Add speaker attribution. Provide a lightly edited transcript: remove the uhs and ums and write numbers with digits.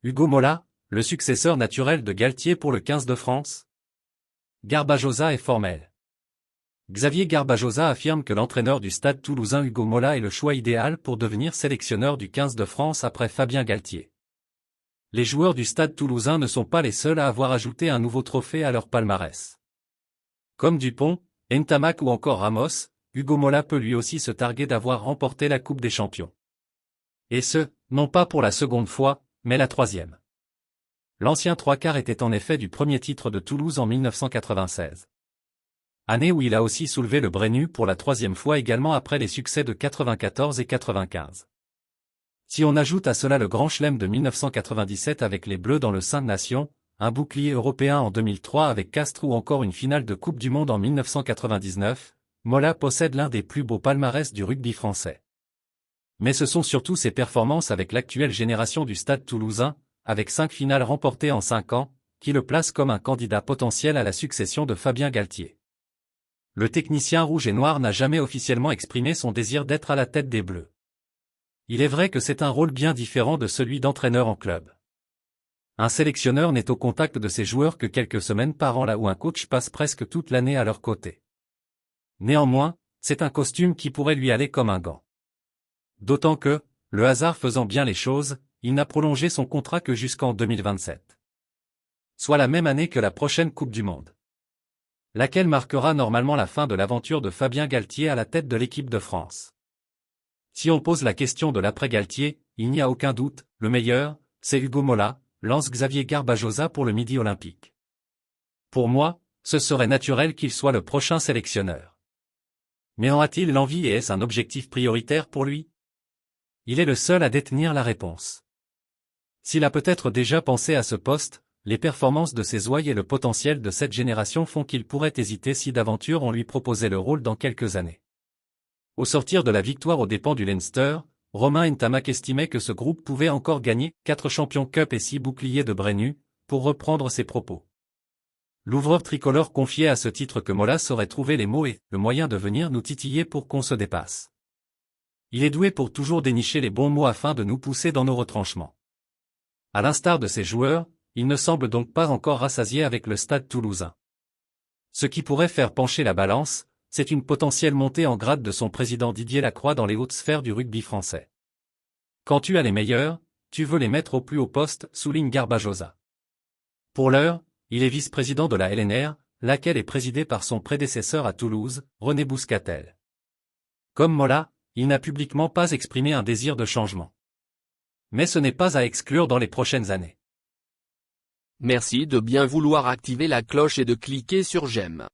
Speaker 1: Hugo Mola, le successeur naturel de Galtier pour le 15 de France? Garbajosa est formel. Xavier Garbajosa affirme que l'entraîneur du Stade toulousain Hugo Mola est le choix idéal pour devenir sélectionneur du 15 de France après Fabien Galtier. Les joueurs du Stade toulousain ne sont pas les seuls à avoir ajouté un nouveau trophée à leur palmarès. Comme Dupont, Ntamak ou encore Ramos, Hugo Mola peut lui aussi se targuer d'avoir remporté la Coupe des Champions. Et ce, non pas pour la seconde fois, mais la troisième. L'ancien trois-quarts était en effet du premier titre de Toulouse en 1996. Année où il a aussi soulevé le Brennus pour la troisième fois également après les succès de 94 et 95. Si on ajoute à cela le Grand Chelem de 1997 avec les Bleus dans le Cinq Nations, un bouclier européen en 2003 avec Castres ou encore une finale de Coupe du Monde en 1999, Mola possède l'un des plus beaux palmarès du rugby français. Mais ce sont surtout ses performances avec l'actuelle génération du Stade toulousain, avec 5 finales remportées en 5 ans, qui le placent comme un candidat potentiel à la succession de Fabien Galtier. Le technicien rouge et noir n'a jamais officiellement exprimé son désir d'être à la tête des Bleus. Il est vrai que c'est un rôle bien différent de celui d'entraîneur en club. Un sélectionneur n'est au contact de ses joueurs que quelques semaines par an là où un coach passe presque toute l'année à leur côté. Néanmoins, c'est un costume qui pourrait lui aller comme un gant. D'autant que, le hasard faisant bien les choses, il n'a prolongé son contrat que jusqu'en 2027. Soit la même année que la prochaine Coupe du Monde. Laquelle marquera normalement la fin de l'aventure de Fabien Galtier à la tête de l'équipe de France. Si on pose la question de l'après-Galtier, il n'y a aucun doute, le meilleur, c'est Hugo Mola, lance Xavier Garbajosa pour le Midi Olympique. Pour moi, ce serait naturel qu'il soit le prochain sélectionneur. Mais en a-t-il l'envie et est-ce un objectif prioritaire pour lui? Il est le seul à détenir la réponse. S'il a peut-être déjà pensé à ce poste, les performances de ses ouailles et le potentiel de cette génération font qu'il pourrait hésiter si d'aventure on lui proposait le rôle dans quelques années. Au sortir de la victoire aux dépens du Leinster, Romain Ntamak estimait que ce groupe pouvait encore gagner 4 Champions Cup et 6 boucliers de Brennus, pour reprendre ses propos. L'ouvreur tricolore confiait à ce titre que Mola saurait trouver les mots et le moyen de venir nous titiller pour qu'on se dépasse. Il est doué pour toujours dénicher les bons mots afin de nous pousser dans nos retranchements. À l'instar de ses joueurs, il ne semble donc pas encore rassasié avec le Stade toulousain. Ce qui pourrait faire pencher la balance, c'est une potentielle montée en grade de son président Didier Lacroix dans les hautes sphères du rugby français. Quand tu as les meilleurs, tu veux les mettre au plus haut poste, souligne Garbajosa. Pour l'heure, il est vice-président de la LNR, laquelle est présidée par son prédécesseur à Toulouse, René Bouscatel. Comme Mola, il n'a publiquement pas exprimé un désir de changement. Mais ce n'est pas à exclure dans les prochaines années.
Speaker 2: Merci de bien vouloir activer la cloche et de cliquer sur j'aime.